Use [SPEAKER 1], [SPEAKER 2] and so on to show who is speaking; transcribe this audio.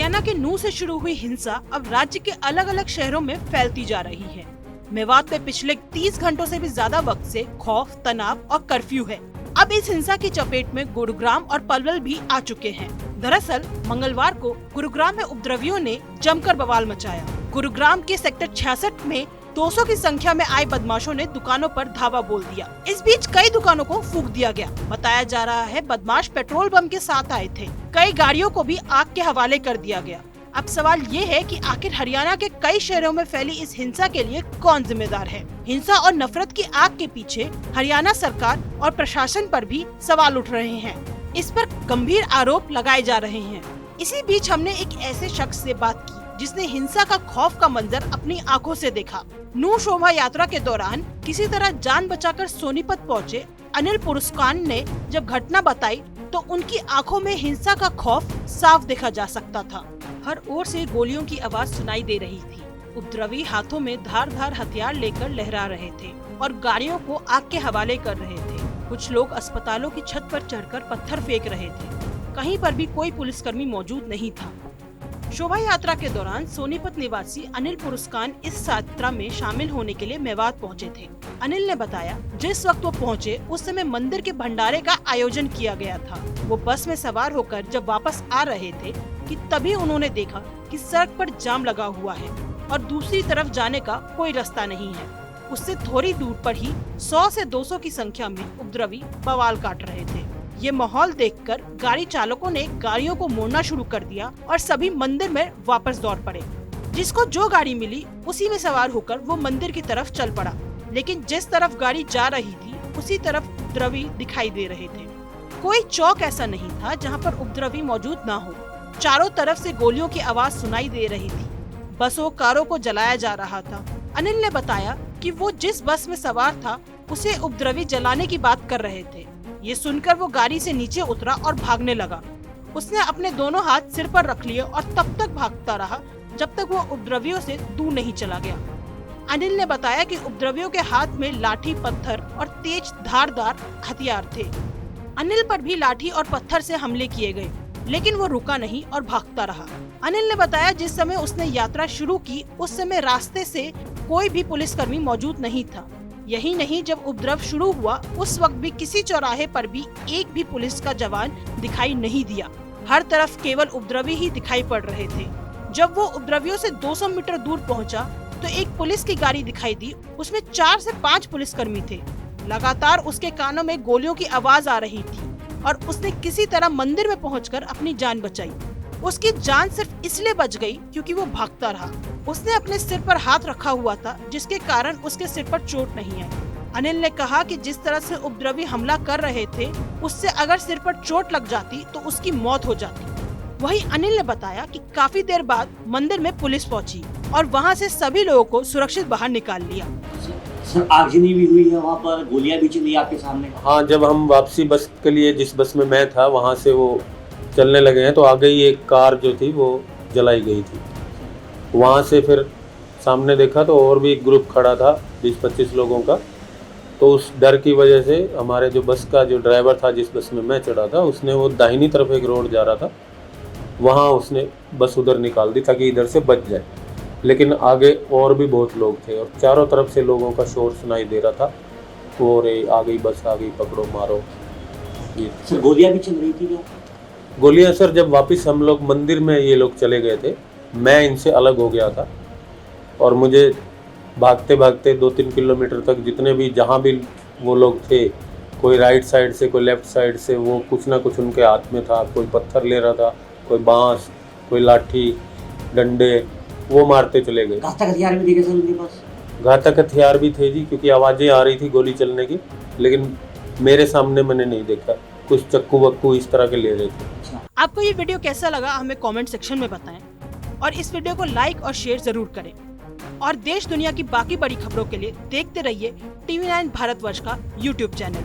[SPEAKER 1] हरियाणा के नूह से शुरू हुई हिंसा अब राज्य के अलग अलग शहरों में फैलती जा रही है। मेवात में पिछले 30 घंटों से भी ज्यादा वक्त से खौफ, तनाव और कर्फ्यू है। अब इस हिंसा की चपेट में गुरुग्राम और पलवल भी आ चुके हैं। दरअसल मंगलवार को गुरुग्राम में उपद्रवियों ने जमकर बवाल मचाया। गुरुग्राम के सेक्टर 66 में 200 की संख्या में आए बदमाशों ने दुकानों पर धावा बोल दिया। इस बीच कई दुकानों को फूंक दिया गया। बताया जा रहा है बदमाश पेट्रोल बम के साथ आए थे। कई गाड़ियों को भी आग के हवाले कर दिया गया। अब सवाल ये है कि आखिर हरियाणा के कई शहरों में फैली इस हिंसा के लिए कौन जिम्मेदार है। हिंसा और नफरत की आग के पीछे हरियाणा सरकार और प्रशासन पर भी सवाल उठ रहे हैं। इस पर गंभीर आरोप लगाए जा रहे हैं। इसी बीच हमने एक ऐसे शख्स से बात की जिसने हिंसा का खौफ का मंजर अपनी आंखों से देखा। नूह शोभा यात्रा के दौरान किसी तरह जान बचाकर सोनीपत पहुंचे अनिल पुरस्कान ने जब घटना बताई तो उनकी आंखों में हिंसा का खौफ साफ देखा जा सकता था। हर ओर से गोलियों की आवाज सुनाई दे रही थी। उपद्रवी हाथों में धारदार हथियार लेकर लहरा रहे थे और गाड़ियों को आग के हवाले कर रहे थे। कुछ लोग अस्पतालों की छत पर चढ़कर पत्थर फेंक रहे थे। कहीं पर भी कोई पुलिसकर्मी मौजूद नहीं था। शोभा यात्रा के दौरान सोनीपत निवासी अनिल पुरस्कान इस यात्रा में शामिल होने के लिए मेवात पहुंचे थे। अनिल ने बताया जिस वक्त वो पहुंचे उस समय मंदिर के भंडारे का आयोजन किया गया था। वो बस में सवार होकर जब वापस आ रहे थे कि तभी उन्होंने देखा कि सड़क पर जाम लगा हुआ है और दूसरी तरफ जाने का कोई रास्ता नहीं है। उससे थोड़ी दूर पर ही 100 से 200 की संख्या में उपद्रवी बवाल काट रहे थे। ये माहौल देखकर गाड़ी चालकों ने गाड़ियों को मोड़ना शुरू कर दिया और सभी मंदिर में वापस दौड़ पड़े। जिसको जो गाड़ी मिली उसी में सवार होकर वो मंदिर की तरफ चल पड़ा। लेकिन जिस तरफ गाड़ी जा रही थी उसी तरफ उपद्रवी दिखाई दे रहे थे। कोई चौक ऐसा नहीं था जहाँ पर उपद्रवी मौजूद ना हो। चारों तरफ से गोलियों की आवाज सुनाई दे रही थी। बसों, कारों को जलाया जा रहा था। अनिल ने बताया कि वो जिस बस में सवार था उसे उपद्रवी जलाने की बात कर रहे थे। ये सुनकर वो गाड़ी से नीचे उतरा और भागने लगा। उसने अपने दोनों हाथ सिर पर रख लिए और तब तक भागता रहा जब तक वो उपद्रवियों से दूर नहीं चला गया। अनिल ने बताया कि उपद्रवियों के हाथ में लाठी, पत्थर और तेज धारदार हथियार थे। अनिल पर भी लाठी और पत्थर से हमले किए गए, लेकिन वो रुका नहीं और भागता रहा। अनिल ने बताया जिस समय उसने यात्रा शुरू की उस समय रास्ते से कोई भी पुलिसकर्मी मौजूद नहीं था। यही नहीं, जब उपद्रव शुरू हुआ उस वक्त भी किसी चौराहे पर भी एक भी पुलिस का जवान दिखाई नहीं दिया। हर तरफ केवल उपद्रवी ही दिखाई पड़ रहे थे। जब वो उपद्रवियों से 200 मीटर दूर पहुंचा तो एक पुलिस की गाड़ी दिखाई दी। उसमें 4 से 5 पुलिसकर्मी थे। लगातार उसके कानों में गोलियों की आवाज आ रही थी और उसने किसी तरह मंदिर में पहुंचकर अपनी जान बचाई। उसकी जान सिर्फ इसलिए बच गई क्योंकि वो भागता रहा। उसने अपने सिर पर हाथ रखा हुआ था जिसके कारण उसके सिर पर चोट नहीं आई। अनिल ने कहा कि जिस तरह से उपद्रवी हमला कर रहे थे उससे अगर सिर पर चोट लग जाती तो उसकी मौत हो जाती। वहीं अनिल ने बताया कि काफी देर बाद मंदिर में पुलिस पहुंची और वहां से सभी लोगों को सुरक्षित बाहर निकाल लिया।
[SPEAKER 2] सर, आगजनी भी हुई है वहाँ पर, गोलियां भी चली आपके सामने?
[SPEAKER 3] हाँ, जब हम वापसी बस के लिए जिस बस में मैं था वहाँ से वो चलने लगे हैं तो आगे ही एक कार जो थी वो जलाई गई थी। वहाँ से फिर सामने देखा तो और भी एक ग्रुप खड़ा था 20-25 लोगों का। तो उस डर की वजह से हमारे जो बस का जो ड्राइवर था जिस बस में मैं चढ़ा था उसने वो दाहिनी तरफ एक रोड जा रहा था वहाँ उसने बस उधर निकाल दी ताकि इधर से बच जाए। लेकिन आगे और भी बहुत लोग थे और चारों तरफ से लोगों का शोर सुनाई दे रहा था। और आ गई बस, आ गई, पकड़ो मारो।
[SPEAKER 2] सर, गोलियां भी चल रही थी क्या?
[SPEAKER 3] गोलियां सर, जब वापस हम लोग मंदिर में ये लोग चले गए थे मैं इनसे अलग हो गया था और मुझे भागते भागते 2-3 किलोमीटर तक जितने भी जहाँ भी वो लोग थे, कोई राइट साइड से कोई लेफ्ट साइड से, वो कुछ ना कुछ उनके हाथ में था। कोई पत्थर ले रहा था, कोई बांस, कोई लाठी, डंडे, वो मारते चले गए।
[SPEAKER 2] घातक हथियार भी थे सर उनके पास?
[SPEAKER 3] घातक हथियार भी थे जी, क्योंकि आवाज़ें आ रही थी गोली चलने की, लेकिन मेरे सामने मैंने नहीं देखा। कुछ चक्कू वक्कू इस तरह के ले रहे थे।
[SPEAKER 1] आपको ये वीडियो कैसा लगा हमें कमेंट सेक्शन में बताएं और इस वीडियो को लाइक और शेयर जरूर करें। और देश दुनिया की बाकी बड़ी खबरों के लिए देखते रहिए TV9 भारतवर्ष का YouTube चैनल।